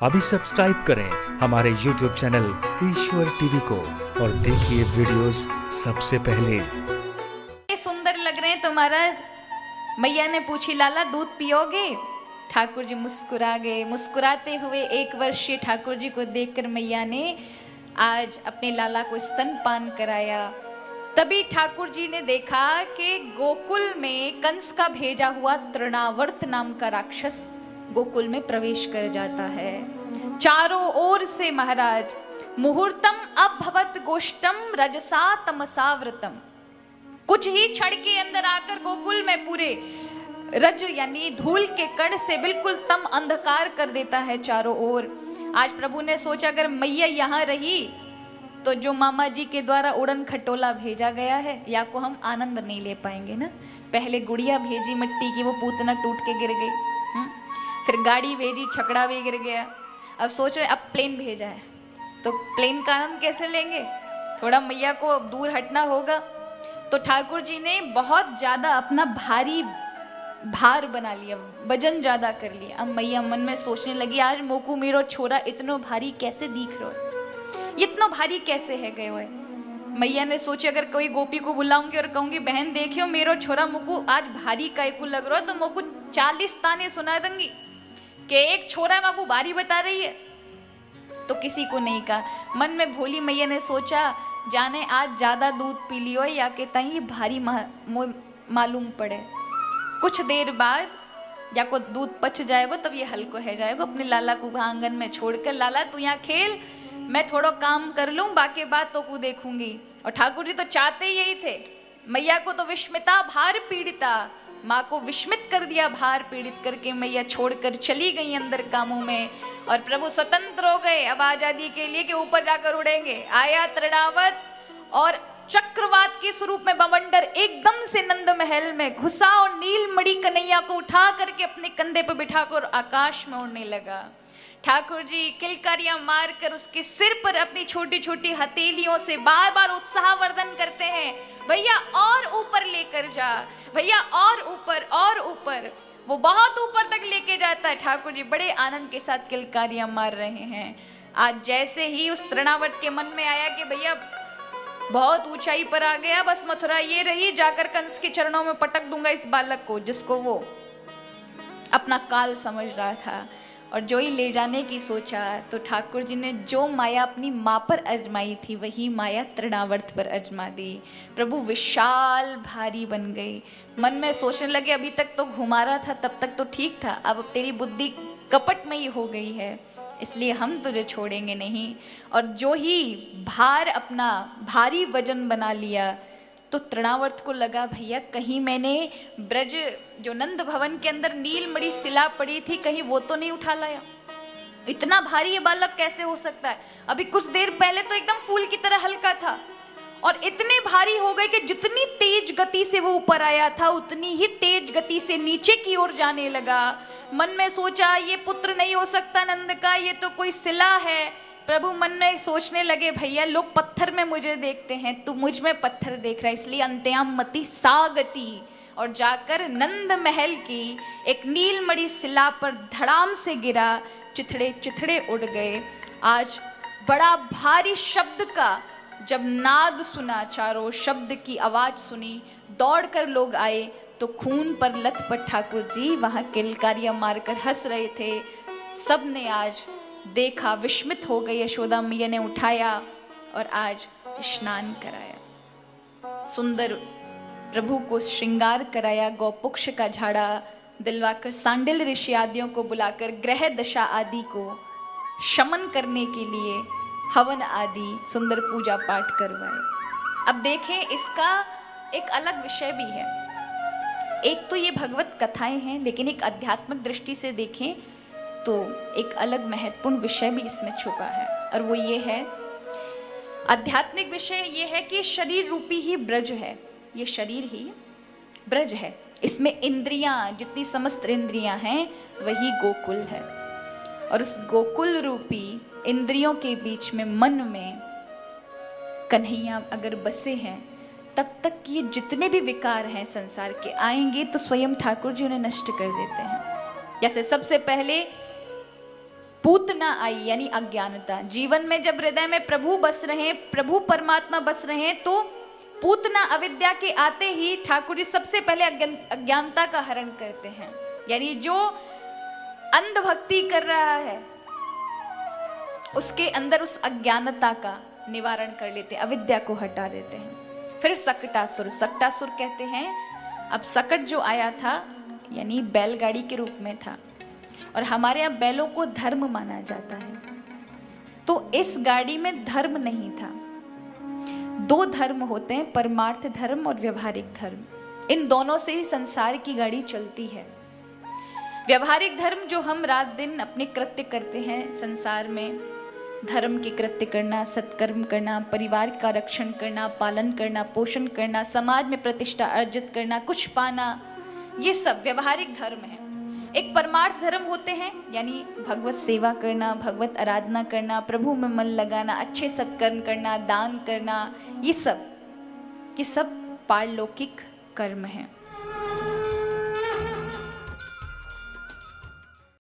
अभी सब्सक्राइब करें हमारे YouTube चैनल ईश्वर टीवी को और देखिए वीडियोस सबसे पहले। सुंदर लग रहे हैं तुम्हारा। मैया ने पूछी, लाला दूध पियोगे? ठाकुर जी मुस्कुरा गए। मुस्कुराते हुए 1 वर्षीय ठाकुर जी को देखकर मैया ने आज अपने लाला को स्तनपान कराया। तभी ठाकुर जी ने देखा कि गोकुल में कंस का भेजा हुआ तृणावर्त नाम का राक्षस गोकुल में प्रवेश कर जाता है। चारों ओर से महाराज मुहूर्तम अभवत गोष्टम रजसा तमसावृतम, कुछ ही क्षण के अंदर आकर गोकुल में पूरे रज यानी धूल के कण से बिल्कुल तम अंधकार कर देता है चारों ओर। आज प्रभु ने सोचा अगर मैया यहाँ रही तो जो मामा जी के द्वारा उड़न खटोला भेजा गया है या को हम आनंद नहीं ले पाएंगे ना। पहले गुड़िया भेजी मिट्टी की, वो पूतना टूट के गिर गई। फिर गाड़ी भेजी, छकड़ा भी गिर गया। अब सोच रहे अब प्लेन भेजा है तो प्लेन का आनंद कैसे लेंगे? थोड़ा मैया को अब दूर हटना होगा। तो ठाकुर जी ने बहुत ज्यादा अपना भारी भार बना लिया, वजन ज्यादा कर लिया। अब मैया मन में सोचने लगी, आज मोकू मेरो छोरा इतनो भारी कैसे दिख रहा है, इतना भारी कैसे है गए हुए। मैया ने सोचा अगर कोई गोपी को बुलाऊंगी और कहूंगी बहन देखियो मेरो छोरा मोकू आज भारी कैकू लग रहा है, तो मोकू 40 ताने सुना दूंगी कि एक छोरा मोकू भारी बता रही है। तो किसी को नहीं कहा। मन में भोली मैया ने सोचा जाने आज ज्यादा दूध पी लियो या के तई भारी मालूम पड़े। कुछ देर बाद या को दूध पच जाएगा तब ये हल्को है जाएगा। अपने लाला को आंगन में छोड़कर, लाला तू यहाँ खेल, मैं थोड़ा काम कर लूं, बाकी बात तो को देखूंगी। और ठाकुर जी तो चाहते ही यही थे। मैया को तो विस्मिता भार पीड़िता, माँ को विस्मित कर दिया भार पीड़ित करके। मैया छोड़कर चली गई अंदर कामों में और प्रभु स्वतंत्र हो गए अब आजादी के लिए कि ऊपर जाकर उड़ेंगे। आया तृणावत और चक्रवात के स्वरूप में बवंडर एकदम से नंद महल में घुसा और नीलमणि कन्हैया को उठा करके अपने कंधे पर बिठाकर आकाश में उड़ने लगा। ठाकुर जी किलकारियां मारकर उसके सिर पर अपनी छोटी छोटी हथेलियों से बार बार उत्साहवर्धन करते हैं, भैया और ऊपर लेकर जा, भैया और ऊपर और ऊपर। वो बहुत ऊपर तक लेके जाता है। ठाकुर जी बड़े आनंद के साथ किलकारियां मार रहे हैं। आज जैसे ही उस तृणावट के मन में आया कि भैया बहुत ऊंचाई पर आ गया, बस मथुरा ये रही, जाकर कंस के चरणों में पटक दूंगा इस बालक को जिसको वो अपना काल समझ रहा था। और जो ही ले जाने की सोचा तो ठाकुर जी ने जो माया अपनी माँ पर अजमाई थी वही माया तृणावर्त पर अजमा दी। प्रभु विशाल भारी बन गई। मन में सोचने लगे अभी तक तो घुमा रहा था तब तक तो ठीक था, अब तेरी बुद्धि कपटमयी हो गई है, इसलिए हम तुझे छोड़ेंगे नहीं। और जो ही भार अपना भारी वजन बना लिया तो तृणावर्त को लगा भैया कहीं मैंने ब्रज जो नंद भवन के अंदर नीलमणि शिला पड़ी थी कहीं वो तो नहीं उठा लाया। इतना भारी ये बालक कैसे हो सकता है? अभी कुछ देर पहले तो एकदम फूल की तरह हल्का था और इतने भारी हो गए कि जितनी तेज गति से वो ऊपर आया था उतनी ही तेज गति से नीचे की ओर जाने लगा। मन में सोचा ये पुत्र नहीं हो सकता नंद का, ये तो कोई शिला है। प्रभु मन में सोचने लगे भैया लोग पत्थर में मुझे देखते हैं, तू मुझ में पत्थर देख रहा है, इसलिए अंत्याम मति सागति। और जाकर नंद महल की एक नीलमणि शिला पर धड़ाम से गिरा, चिथड़े चिथड़े उड़ गए। आज बड़ा भारी शब्द का जब नाद सुना, चारों शब्द की आवाज सुनी, दौड़कर लोग आए तो खून पर लथपथ ठाकुर जी वहां किलकारियां मारकर हंस रहे थे। सबने आज देखा, विस्मित हो गई। यशोदा मैया ने उठाया और आज स्नान कराया, सुंदर प्रभु को श्रृंगार कराया, गौपुक्ष का झाड़ा दिलवाकर, सांडिल ऋषि आदियों को बुलाकर ग्रह दशा आदि को शमन करने के लिए हवन आदि सुंदर पूजा पाठ करवाए। अब देखें इसका एक अलग विषय भी है। एक तो ये भगवत कथाएं हैं लेकिन एक आध्यात्मिक दृष्टि से देखें तो एक अलग महत्वपूर्ण विषय भी इसमें छुपा है। और वो ये है, आध्यात्मिक विषय ये है कि शरीर रूपी ही ब्रज है, ये शरीर ही ब्रज है। इसमें इंद्रियां, जितनी समस्त इंद्रियां हैं वही गोकुल है। और उस गोकुल रूपी इंद्रियों के बीच में मन में कन्हैया अगर बसे हैं तब तक ये जितने भी विकार हैं संसार के आएंगे तो स्वयं ठाकुर जी उन्हें नष्ट कर देते हैं। जैसे सबसे पहले पूतना आई यानी अज्ञानता। जीवन में जब हृदय में प्रभु बस रहे, प्रभु परमात्मा बस रहे, तो पूतना अविद्या के आते ही ठाकुर जी सबसे पहले अज्ञानता का हरण करते हैं। यानी जो अंधभक्ति कर रहा है उसके अंदर उस अज्ञानता का निवारण कर लेते हैं, अविद्या को हटा देते हैं। फिर सकटासुर, सकटासुर कहते हैं, अब सकट जो आया था यानी बैलगाड़ी के रूप में था, और हमारे यहाँ बैलों को धर्म माना जाता है, तो इस गाड़ी में धर्म नहीं था। दो धर्म होते हैं, परमार्थ धर्म और व्यवहारिक धर्म। इन दोनों से ही संसार की गाड़ी चलती है। व्यवहारिक धर्म जो हम रात दिन अपने कृत्य करते हैं संसार में, धर्म के कृत्य करना, सत्कर्म करना, परिवार का रक्षण करना, पालन करना, पोषण करना, समाज में प्रतिष्ठा अर्जित करना, कुछ पाना, ये सब व्यवहारिक धर्म है। एक परमार्थ धर्म होते हैं यानी भगवत सेवा करना, भगवत आराधना करना, प्रभु में मन लगाना, अच्छे सत्कर्म करना, दान करना, ये सब पारलौकिक कर्म है।